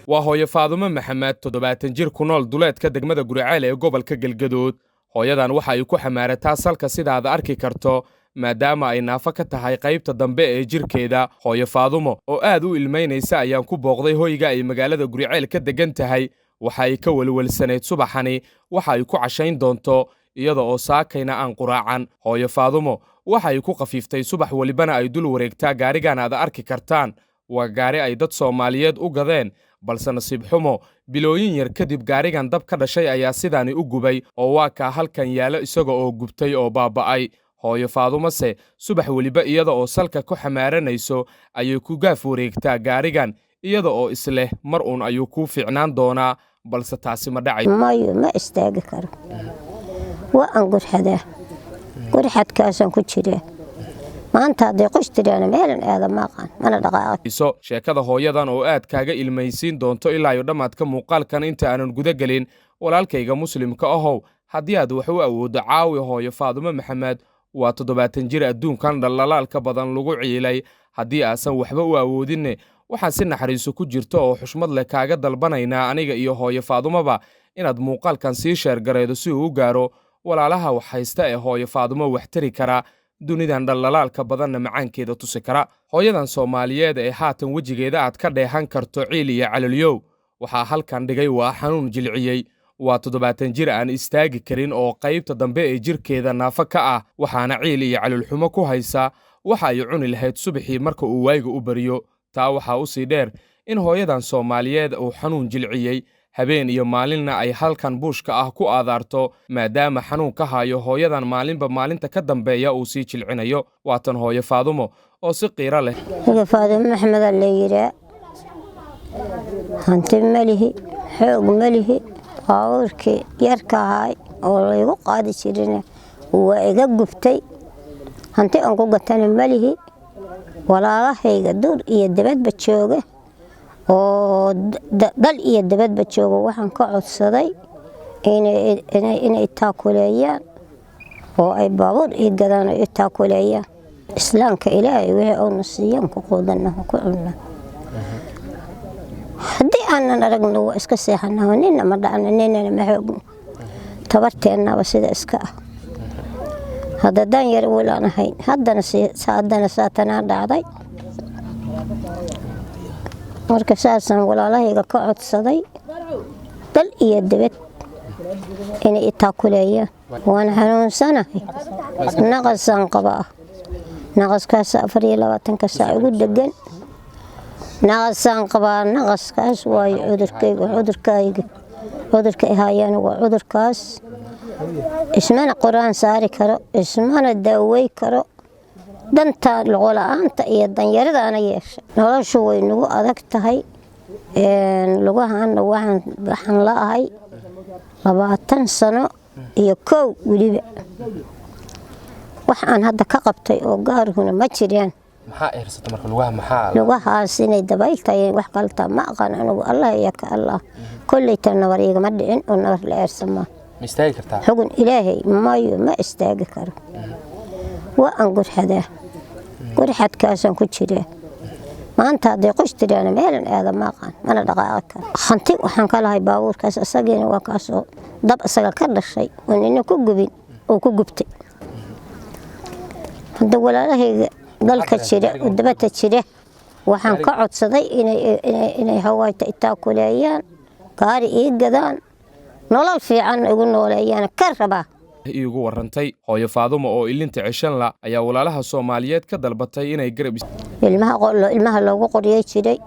waa hooyo Faadumo Maxamed 70 jir ku nool duleedka degmada Guriceel ee gobolka Galgaduud. hooyadan waxa ay ku xamaarataa salka sida aad arki karto maadaama ay naafo ka tahay qaybta dambe ee jirkeeda. hooyo Faadumo oo aad u ilmeynaysa ayaan ku booqday hoyga ay magaalada Guriceel ka degan tahay. waxa ay ka walwalsaneyd subaxani waxa ay ku cashayn doonto iyada oo saakayna aan quraacan. hooyo Faadumo waxa ay ku qafiiftay subax walibana ay dul wareegtaa gaarigan aad arki kartaan. waa gaari ay dad Soomaaliyeed u gadeen, balse nasiib xumo bilooyin yar kadib gaarigan dab ka dhashay ayaa sidaani u gubay oo waa ka halkan yaalo isaga oo gubtay oo baaba'ay. hooyo Faadumo se subax waliba iyada oo salka ku xamaaranayso ayay ku gaaf wareegtaa gaarigan iyada oo isleh mar uun ayuu ku fiicnaan doonaa, balse taasi ma dhacay. ma istaagi karo. waa aan gurxadkaasan ku jiraa. maanta haday qoshtiraan meelan aadam maqan mana dhaqaaqo. sheekada hooyadan oo aad kaaga ilmaysiin doonto ilaa iyo dhamaadka muuqaalkan inta aanan guda gelin. walaalkayga muslimka ahow haddii aad wax u awoodo caawi hooyo Faadumo Maxamed. waa 70 jir adduunkan dhalaalka badan lagu ciilay. haddii aasan waxba u awoodinne waxaan si naxariiso ku jirto oo xushmad leh kaaga dalbanaynaa aniga iyo hooyo Faadumoba inaad muuqaalkan sii sheer gareedo si uu u gaaro walaalaha wax haysta ee hooyo Faadumo wax tari kara, dunidan dhalaalka badanna macaankeeda tusi kara. hooyadan Soomaaliyeed ee haatan wejigeeda aad ka dheehan karto ciil iyo calolyow waxaa halkan dhigay waa xanuun jilciyey. waa 70 jir aan istaagi karin oo qaybta dambe ee jirkeeda naafo ka ah, waxaana ciil iyo calolxumo ku haysa waxa ay cuni lahayd subaxii marka uu waayiga u bariyo. taa waxaa u sii dheer in hooyadan Soomaaliyeed uu xanuun jilciyey, habeen iyo maalinna ay halkan buushka ah ku aadaarto maadaama xanuun ka hayo hooyadan maalinba maalinta ka dambeeya uu sii jilcinayo. waatan hooyo Faadumo oo si qiiro leh. Faadumo Maxamed la yiraahdo hanti malihi xoog malihi awrki yarka ahay oo lagu qaadi jirin waa iga gubtay. hanti aan ku gatana malihi walaalahayga dur iyo dibadba jooga oo dal iyo dibadba jooga waxaan ka codsaday inay taakuleeyaan oo ay baabuur ii gadaan oo taakuleeyaan. islaamka ilaahay wixii uu nasiiyaan ku qoodana ku cunna. haddii aanan aragno waa iska seexanaa ninna ma dhacna ninna ma xoogno tabarteennaba sida iska ah. haddaan yar wilaan ahayn haddana saatanaa dhacday. marka saasan walaalahayga ka codsaday dal iyo dibad inay taakuleeyaan. waan xanuunsanahay naqasaan qabaa. naqaskaas 24 saac ugu degan naqasaan qabaa. naqaskaas waa cudurka hayaan waa cudurkaas. ismana quraan saari karo, ismana daaway karo. danta la'aanta iyo danyaradaana yeeshay. noloshu way nagu adag tahay. lugahaana waxaan la'ahay 20 sano iyo kow waliba. wax aan hadda ka qabtay oo gaarhuna ma jiraan. maxaa eersata marka lugahaas inay dabayltay wax qalta ma aqaan anigu. allah ya ka allah kullaytan nabar igama dhicin oo nabar la eersama. ma istaagi kartaa? xugun ilaahay ma istaagi karo. waa aan gurxadkaasan ku jiraa. maanta haday qoshtiraan meelan aadam maqan mana dhaqaaqo karo. hanti waxaan ka lahay baabuurkaas asageena waa kaasoo dab asaga ka dhashay oo nina ku gubin oo ku gubtay. hadda walaalahayga dalka jira oo dibadda jira waxaan ka codsaday inay hawayta taakuleeyaan, gaari ii gadaan, nolol fiican igu nooleeyaan ka rabaa. iigu warantay hooyo Faadumo oo ilinta cishan la ayaa walaalaha Soomaaliyeed ka dalbatay inay garab ilmaha loogu qoriyay jiray.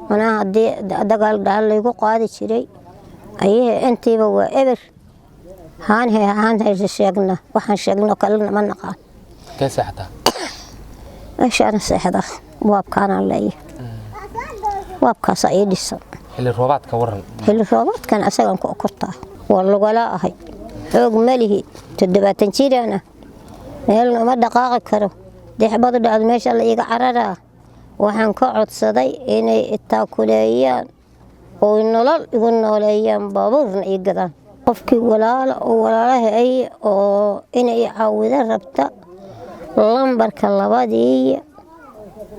mana hadii dagaal dhaal lagu qaadi jiray ayee intiiba waa eber. haan sheegna waxaan sheegno kalena ma naqaan. ka saxda ashana saxda waabkaana leeyahay. waabkaas ay dhisan xilli roobaadka waran. xilli roobaadkan asagan ku kortaa waa lugala ahay. xoog malihi 70 jirana meel ma dhaqaaqi karo. dixbad dhacd meesha la iga cararaa. waxaan ka codsaday inay taakuleeyaan oo nolol igu nooleeyaan baabuurna ii gadaan. qofkii walaalahay oo inay caawida rabta lambarka labadii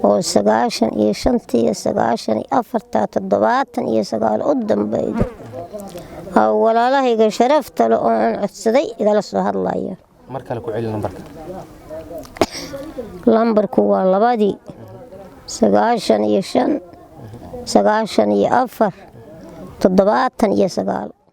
oo 95 u dambeeyay walaalahayga sharafta leh oo aan codsaday igala soo hadlayo markale ku celi lambarku waa labadii 95 94 79